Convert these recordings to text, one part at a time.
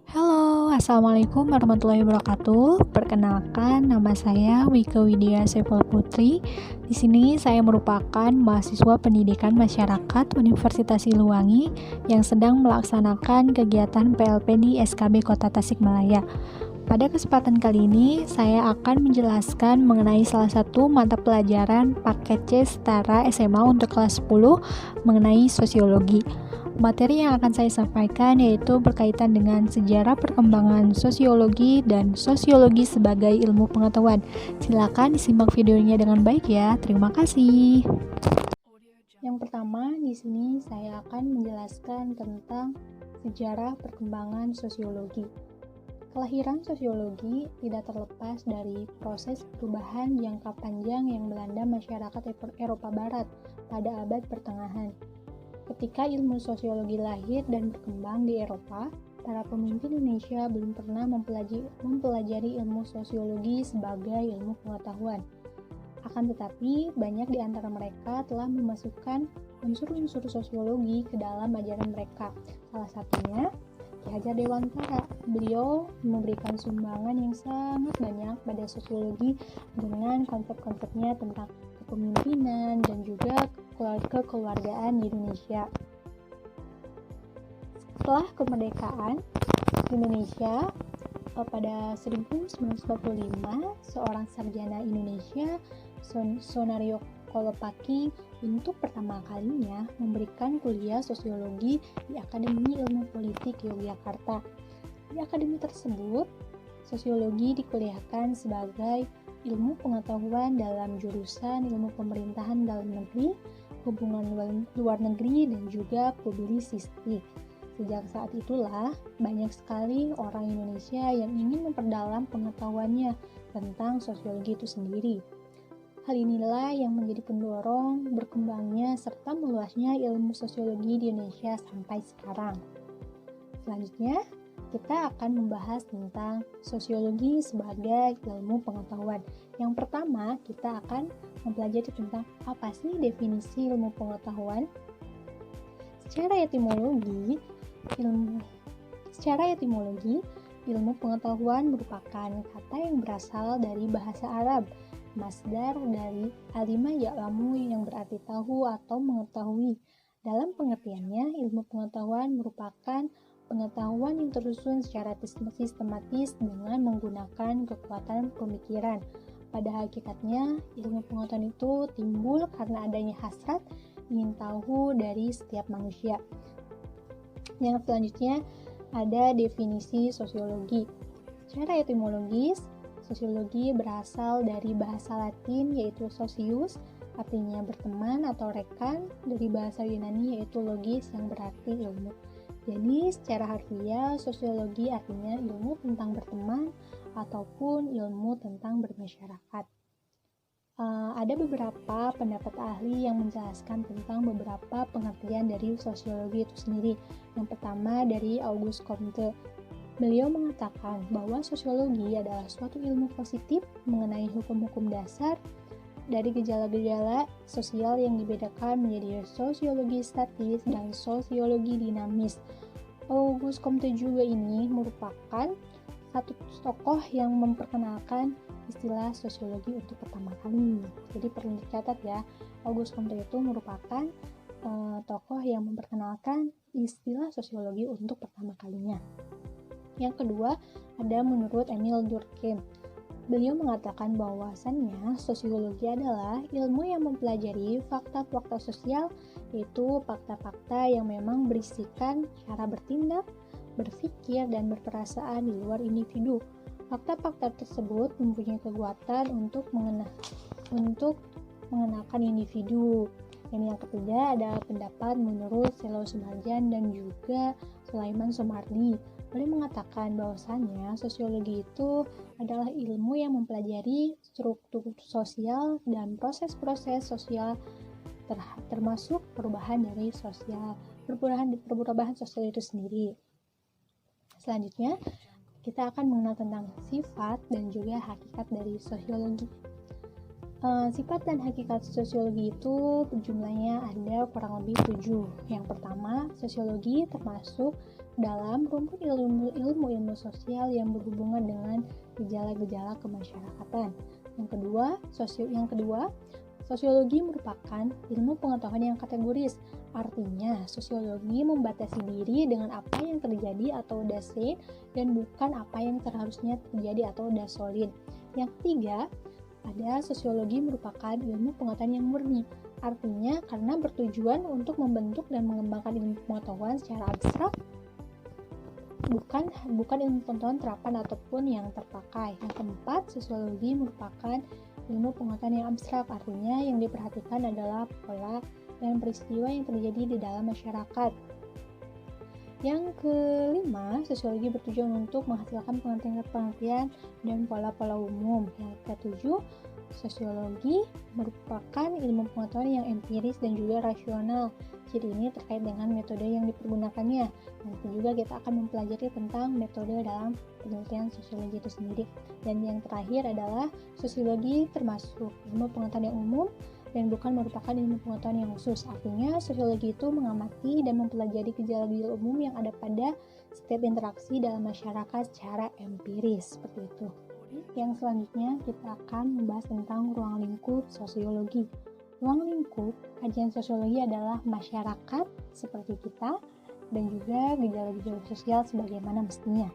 Halo, Assalamualaikum warahmatullahi wabarakatuh. Perkenalkan, nama saya Wike Widya Saiful Putri. Di sini saya merupakan mahasiswa pendidikan masyarakat Universitas Siliwangi yang sedang melaksanakan kegiatan PLP di SKB Kota Tasikmalaya. Pada kesempatan kali ini, saya akan menjelaskan mengenai salah satu mata pelajaran paket C setara SMA untuk kelas 10 mengenai sosiologi. Materi yang akan saya sampaikan yaitu berkaitan dengan sejarah perkembangan sosiologi dan sosiologi sebagai ilmu pengetahuan. Silakan disimak videonya dengan baik ya. Terima kasih. Yang pertama, di sini saya akan menjelaskan tentang sejarah perkembangan sosiologi. Kelahiran sosiologi tidak terlepas dari proses perubahan jangka panjang yang melanda masyarakat Eropa Barat pada abad pertengahan. Ketika ilmu sosiologi lahir dan berkembang di Eropa, para pemimpin Indonesia belum pernah mempelajari ilmu sosiologi sebagai ilmu pengetahuan. Akan tetapi, banyak di antara mereka telah memasukkan unsur-unsur sosiologi ke dalam ajaran mereka. Salah satunya, Ki Hajar Dewantara. Beliau memberikan sumbangan yang sangat banyak pada sosiologi dengan konsep-konsepnya tentang kepemimpinan dan juga kekeluargaan di Indonesia. Setelah kemerdekaan Indonesia pada 1945, seorang sarjana Indonesia, Sonario Kolopaki, untuk pertama kalinya memberikan kuliah sosiologi di Akademi Ilmu Politik Yogyakarta. Di akademi tersebut, sosiologi dikuliahkan sebagai ilmu pengetahuan dalam jurusan ilmu pemerintahan dalam negeri, hubungan luar negeri, dan juga publisistik. Sejak saat itulah, banyak sekali orang Indonesia yang ingin memperdalam pengetahuannya tentang sosiologi itu sendiri. Hal inilah yang menjadi pendorong berkembangnya serta meluasnya ilmu sosiologi di Indonesia sampai sekarang. Selanjutnya, kita akan membahas tentang sosiologi sebagai ilmu pengetahuan. Yang pertama, kita akan mempelajari tentang apa sih definisi ilmu pengetahuan. Secara etimologi, ilmu pengetahuan merupakan kata yang berasal dari bahasa Arab, masdar dari alima ya'lamu yang berarti tahu atau mengetahui. Dalam pengertiannya, ilmu pengetahuan merupakan pengetahuan yang tersusun secara sistematis dengan menggunakan kekuatan pemikiran. Pada hakikatnya, ilmu pengetahuan itu timbul karena adanya hasrat ingin tahu dari setiap manusia. Yang selanjutnya ada definisi sosiologi. Secara etimologis, sosiologi berasal dari bahasa Latin yaitu socius, artinya berteman atau rekan, dari bahasa Yunani yaitu logis yang berarti ilmu. Jadi secara harfiah, sosiologi artinya ilmu tentang berteman ataupun ilmu tentang bermasyarakat. Ada beberapa pendapat ahli yang menjelaskan tentang beberapa pengertian dari sosiologi itu sendiri. Yang pertama dari Auguste Comte. Beliau mengatakan bahwa sosiologi adalah suatu ilmu positif mengenai hukum-hukum dasar dari gejala-gejala sosial yang dibedakan menjadi sosiologi statis dan sosiologi dinamis. Auguste Comte juga ini merupakan satu tokoh yang memperkenalkan istilah sosiologi untuk pertama kali. Jadi perlu dicatat ya, Auguste Comte itu merupakan tokoh yang memperkenalkan istilah sosiologi untuk pertama kalinya. Yang kedua, ada menurut Emile Durkheim. Beliau mengatakan bahwasannya sosiologi adalah ilmu yang mempelajari fakta-fakta sosial, yaitu fakta-fakta yang memang berisikan cara bertindak, berpikir, dan berperasaan di luar individu. Fakta-fakta tersebut mempunyai kekuatan untuk mengenakan individu. Dan yang ketiga ada pendapat menurut Selo Sumarjan dan juga Sulaiman Somardi. Beliau mengatakan bahwasannya sosiologi itu adalah ilmu yang mempelajari struktur sosial dan proses-proses sosial termasuk perubahan sosial itu sendiri. Selanjutnya, kita akan mengenal tentang sifat dan juga hakikat dari sosiologi. Sifat dan hakikat sosiologi itu jumlahnya ada kurang lebih 7. Yang pertama, sosiologi termasuk dalam rumpun ilmu sosial yang berhubungan dengan gejala-gejala kemasyarakatan. Yang kedua, sosiologi merupakan ilmu pengetahuan yang kategoris. Artinya, sosiologi membatasi diri dengan apa yang terjadi atau udah seen dan bukan apa yang seharusnya terjadi atau udah solid. Yang ketiga, ada sosiologi merupakan ilmu pengetahuan yang murni. Artinya, karena bertujuan untuk membentuk dan mengembangkan ilmu pengetahuan secara abstrak, bukan ilmu pengetahuan terapan ataupun yang terpakai. Yang keempat, sosiologi merupakan ilmu pengetahuan yang abstrak, artinya yang diperhatikan adalah pola dan peristiwa yang terjadi di dalam masyarakat. Yang kelima, sosiologi bertujuan untuk menghasilkan pengertian dan pola-pola umum. Yang ketujuh, sosiologi merupakan ilmu pengetahuan yang empiris dan juga rasional. Ciri ini terkait dengan metode yang dipergunakannya. Nanti juga kita akan mempelajari tentang metode dalam penelitian sosiologi itu sendiri. Dan yang terakhir adalah sosiologi termasuk ilmu pengetahuan yang umum dan bukan merupakan ilmu pengetahuan yang khusus. Artinya, sosiologi itu mengamati dan mempelajari gejala-gejala umum yang ada pada setiap interaksi dalam masyarakat secara empiris, seperti itu. Yang selanjutnya, kita akan membahas tentang ruang lingkup sosiologi. Ruang lingkup kajian sosiologi adalah masyarakat seperti kita dan juga gejala-gejala sosial sebagaimana mestinya.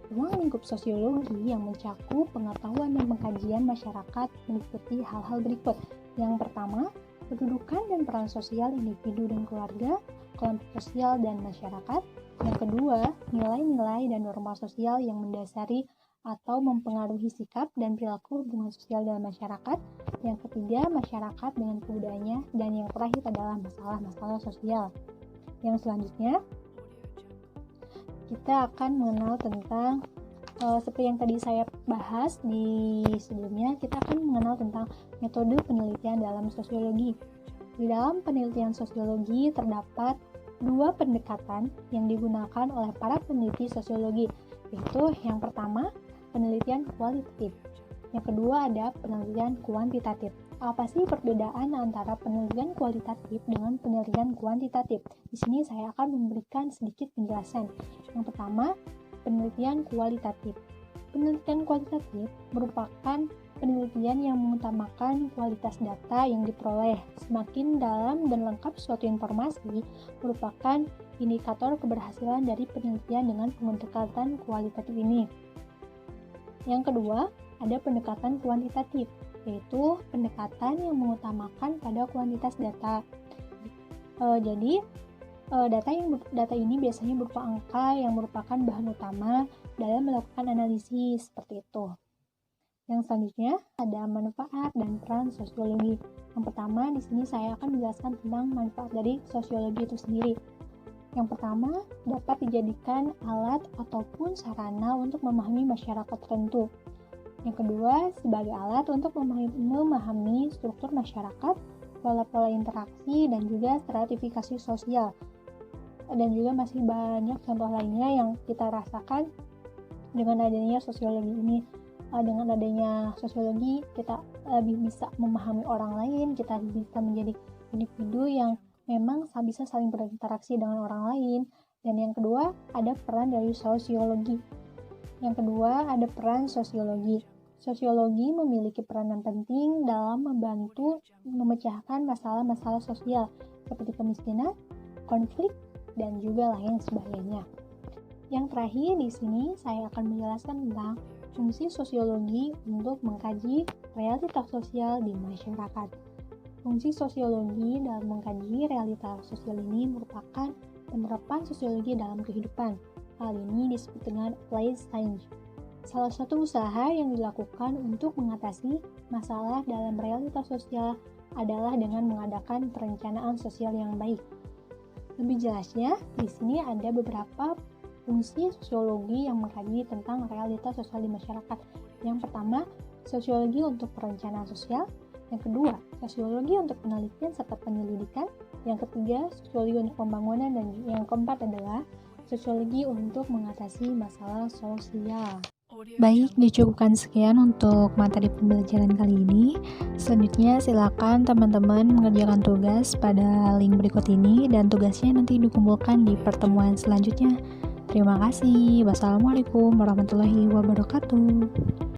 Ruang lingkup sosiologi yang mencakup pengetahuan dan pengkajian masyarakat meliputi hal-hal berikut. Yang pertama, kedudukan dan peran sosial individu dan keluarga, kelompok sosial dan masyarakat. Yang kedua, nilai-nilai dan norma sosial yang mendasari atau mempengaruhi sikap dan perilaku hubungan sosial dalam masyarakat. Yang ketiga, masyarakat dengan kebudayaannya. Dan yang terakhir adalah masalah-masalah sosial. Yang selanjutnya, kita akan mengenal tentang seperti yang tadi saya bahas di sebelumnya, kita akan mengenal tentang metode penelitian dalam sosiologi. Di dalam penelitian sosiologi terdapat dua pendekatan yang digunakan oleh para peneliti sosiologi, yaitu yang pertama, penelitian kualitatif. Yang kedua ada penelitian kuantitatif. Apa sih perbedaan antara penelitian kualitatif dengan penelitian kuantitatif? Di sini saya akan memberikan sedikit penjelasan. Yang pertama, penelitian kualitatif. Penelitian kualitatif merupakan penelitian yang mengutamakan kualitas data yang diperoleh. Semakin dalam dan lengkap suatu informasi merupakan indikator keberhasilan dari penelitian dengan pendekatan kualitatif ini. Yang kedua, ada pendekatan kuantitatif, yaitu pendekatan yang mengutamakan pada kuantitas data. Data ini biasanya berupa angka yang merupakan bahan utama dalam melakukan analisis, seperti itu. Yang selanjutnya ada manfaat dan peran sosiologi. Yang pertama, di sini saya akan menjelaskan tentang manfaat dari sosiologi itu sendiri. Yang pertama, dapat dijadikan alat ataupun sarana untuk memahami masyarakat tertentu. Yang kedua, sebagai alat untuk memahami struktur masyarakat, pola-pola interaksi, dan juga stratifikasi sosial. Dan juga masih banyak contoh lainnya yang kita rasakan dengan adanya sosiologi ini. Dengan adanya sosiologi, kita lebih bisa memahami orang lain, kita bisa menjadi individu yang memang bisa saling berinteraksi dengan orang lain. Dan yang kedua, ada peran dari sosiologi. Yang kedua, ada peran sosiologi. Sosiologi memiliki peranan penting dalam membantu memecahkan masalah-masalah sosial seperti kemiskinan, konflik, dan juga lain sebagainya. Yang terakhir di sini saya akan menjelaskan tentang fungsi sosiologi untuk mengkaji realitas sosial di masyarakat. Fungsi sosiologi dalam mengkaji realitas sosial ini merupakan penerapan sosiologi dalam kehidupan. Hal ini disebut dengan applied science. Salah satu usaha yang dilakukan untuk mengatasi masalah dalam realitas sosial adalah dengan mengadakan perencanaan sosial yang baik. Lebih jelasnya, di sini ada beberapa fungsi sosiologi yang mengkaji tentang realitas sosial di masyarakat. Yang pertama, sosiologi untuk perencanaan sosial. Yang kedua, sosiologi untuk penelitian serta penyelidikan. Yang ketiga, sosiologi untuk pembangunan. Dan yang keempat adalah sosiologi untuk mengatasi masalah sosial. Baik, dicukupkan sekian untuk materi pembelajaran kali ini. Selanjutnya silakan teman-teman mengerjakan tugas pada link berikut ini dan tugasnya nanti dikumpulkan di pertemuan selanjutnya. Terima kasih. Wassalamualaikum warahmatullahi wabarakatuh.